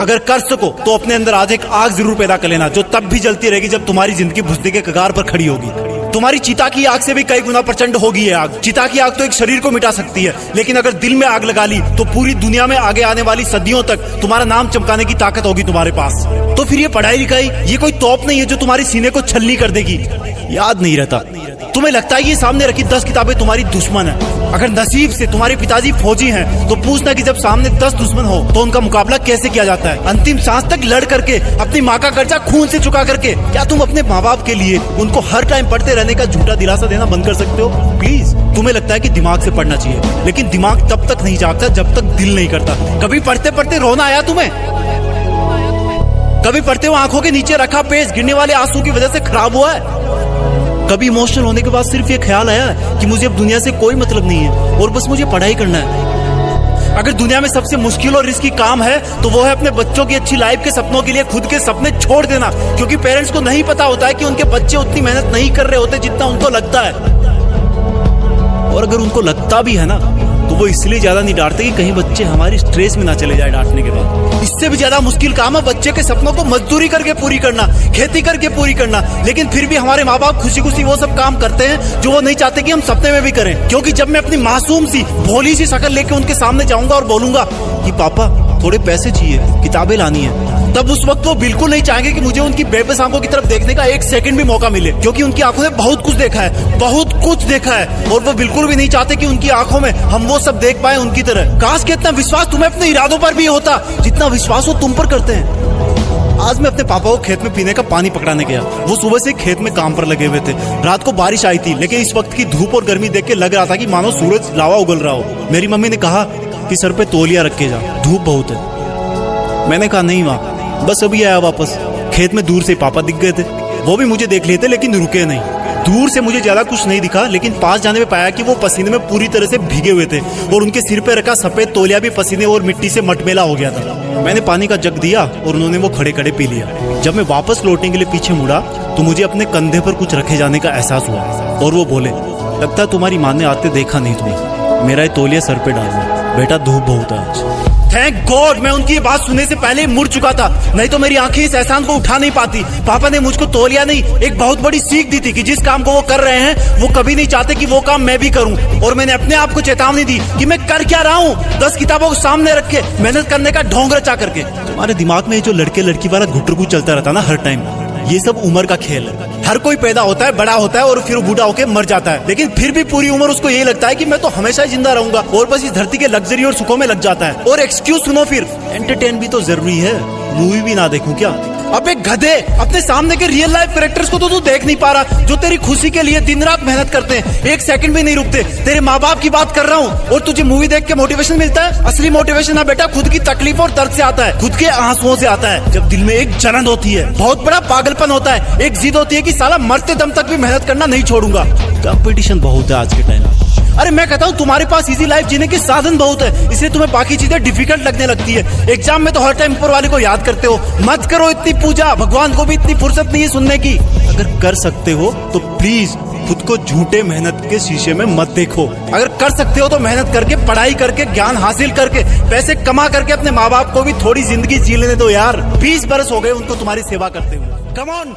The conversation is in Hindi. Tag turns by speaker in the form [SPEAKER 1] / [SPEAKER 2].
[SPEAKER 1] अगर कर सको तो अपने अंदर आज एक आग जरूर पैदा कर लेना, जो तब भी जलती रहेगी जब तुम्हारी जिंदगी बुझने के कगार पर खड़ी होगी। तुम्हारी चिता की आग से भी कई गुना प्रचंड होगी ये आग। चिता की आग तो एक शरीर को मिटा सकती है, लेकिन अगर दिल में आग लगा ली तो पूरी दुनिया में आगे आने वाली सदियों तक तुम्हारा नाम चमकाने की ताकत होगी तुम्हारे पास। तो फिर ये पढ़ाई लिखाई ये कोई तोप नहीं है जो तुम्हारे सीने को छलनी कर देगी। याद नहीं रहता, तुम्हें लगता है ये सामने रखी 10 किताबें तुम्हारी दुश्मन है। अगर नसीब से तुम्हारे पिताजी फौजी हैं तो पूछना कि जब सामने 10 दुश्मन हो तो उनका मुकाबला कैसे किया जाता है। अंतिम सांस तक लड़ करके, अपनी माँ का कर्जा खून से चुका करके, क्या तुम अपने माँ बाप के लिए उनको हर टाइम पढ़ते रहने का झूठा दिलासा देना बंद कर सकते हो? प्लीज, तुम्हें लगता है कि दिमाग से पढ़ना चाहिए, लेकिन दिमाग तब तक नहीं जागता जब तक दिल नहीं करता। कभी पढ़ते पढ़ते रोना आया तुम्हें? कभी पढ़ते हुए आंखों के नीचे रखा पेज गिरने वाले आंसू की वजह से खराब हुआ है? कभी इमोशनल होने के बाद सिर्फ ये ख्याल आया कि मुझे अब दुनिया से कोई मतलब नहीं है और बस मुझे पढ़ाई करना है? अगर दुनिया में सबसे मुश्किल और रिस्की काम है तो वो है अपने बच्चों की अच्छी लाइफ के सपनों के लिए खुद के सपने छोड़ देना, क्योंकि पेरेंट्स को नहीं पता होता है कि उनके बच्चे उतनी मेहनत नहीं कर रहे होते जितना उनको लगता है। और अगर उनको लगता भी है ना तो वो इसलिए ज्यादा नहीं डांटते कि कहीं बच्चे हमारी स्ट्रेस में ना चले जाए डांटने के बाद। इससे भी ज्यादा मुश्किल काम है बच्चे के सपनों को मजदूरी करके पूरी करना, खेती करके पूरी करना, लेकिन फिर भी हमारे माँ बाप खुशी खुशी वो सब काम करते हैं जो वो नहीं चाहते कि हम सपने में भी करें। क्योंकि जब मैं अपनी मासूम सी भोली सी शक्ल लेके उनके सामने जाऊंगा और बोलूंगा कि पापा थोड़े पैसे चाहिए, किताबें लानी है, तब उस वक्त वो बिल्कुल नहीं चाहेंगे कि मुझे उनकी बेबस आंखों की तरफ देखने का एक सेकंड भी मौका मिले, क्योंकि उनकी आंखों ने बहुत कुछ देखा है, बहुत कुछ देखा है, और वो बिल्कुल भी नहीं चाहते कि उनकी आंखों में हम वो सब देख पाए उनकी तरह। काश कि इतना विश्वास तुम्हें अपने इरादों पर भी होता जितना विश्वास वो तुम पर करते हैं। आज मैं अपने पापा को खेत में पीने का पानी पकड़ाने गया। वो सुबह से खेत में काम पर लगे हुए थे। रात को बारिश आई थी, लेकिन इस वक्त की धूप और गर्मी देख के लग रहा था कि मानो सूरज लावा उगल रहा हो। मेरी मम्मी ने कहा कि सर पे तौलिया रख के जा, धूप बहुत है। मैंने कहा नहीं माँ, बस अभी आया वापस। खेत में दूर से पापा दिख गए थे, वो भी मुझे देख लिए थे लेकिन रुके नहीं। दूर से मुझे ज्यादा कुछ नहीं दिखा, लेकिन पास जाने में पाया कि वो पसीने में पूरी तरह से भीगे हुए थे और उनके सिर पे रखा सफेद तौलिया भी पसीने और मिट्टी से मटमेला हो गया था। मैंने पानी का जग दिया और उन्होंने वो खड़े खड़े पी लिया। जब मैं वापस लौटने के लिए पीछे मुड़ा तो मुझे अपने कंधे पर कुछ रखे जाने का एहसास हुआ और वो बोले, लगता है तुम्हारी माँ ने आते देखा नहीं तुम्हें, मेरा ये तौलिया सर पे डाल दो, बेटा धूप बहुत है आज। थैंक गॉड मैं उनकी बात सुनने से पहले ही मुड़ चुका था, नहीं तो मेरी आंखें इस एहसान को उठा नहीं पाती। पापा ने मुझको तौलिया नहीं, एक बहुत बड़ी सीख दी थी कि जिस काम को वो कर रहे हैं वो कभी नहीं चाहते कि वो काम मैं भी करूं। और मैंने अपने आप को चेतावनी दी कि मैं कर क्या रहा हूं, 10 किताबों को सामने रख के मेहनत करने का ढोंग रचा करके। तुम्हारे दिमाग में जो लड़के लड़की वाला घुटरगु चलता रहता ना हर टाइम, ये सब उम्र का खेल है। हर कोई पैदा होता है, बड़ा होता है और फिर बूढ़ा होकर मर जाता है, लेकिन फिर भी पूरी उम्र उसको यही लगता है कि मैं तो हमेशा ही जिंदा रहूंगा और बस इस धरती के लग्जरी और सुखों में लग जाता है। और एक्सक्यूज सुनो, फिर एंटरटेन भी तो जरूरी है, मूवी भी ना देखूं क्या? अब एक गधे, अपने सामने के रियल लाइफ कैरेक्टर्स को तो तू देख नहीं पा रहा जो तेरी खुशी के लिए दिन रात मेहनत करते हैं, एक सेकंड भी नहीं रुकते। तेरे माँ बाप की बात कर रहा हूँ और तुझे मूवी देख के मोटिवेशन मिलता है? असली मोटिवेशन ना बेटा खुद की तकलीफ और दर्द से आता है, खुद के आंसुओं से आता है। जब दिल में एक जलन होती है, बहुत बड़ा पागलपन होता है, एक जिद होती है कि साला मरते दम तक भी मेहनत करना नहीं छोड़ूंगा। कंपटीशन बहुत है आज के टाइम। अरे मैं कहता हूँ तुम्हारे पास इजी लाइफ जीने के साधन बहुत है, इसलिए तुम्हें बाकी चीजें डिफिकल्ट लगने लगती है। एग्जाम में तो हर टाइम ऊपर वाले को याद करते हो। मत करो इतनी पूजा, भगवान को भी इतनी फुर्सत नहीं है सुनने की। अगर कर सकते हो तो प्लीज खुद को झूठे मेहनत के शीशे में मत देखो। अगर कर सकते हो तो मेहनत करके, पढ़ाई करके, ज्ञान हासिल करके, पैसे कमा करके अपने माँ बाप को भी थोड़ी जिंदगी जी लेने दो यार। 20 बरस हो गए उनको तुम्हारी सेवा करते हुए। Come on.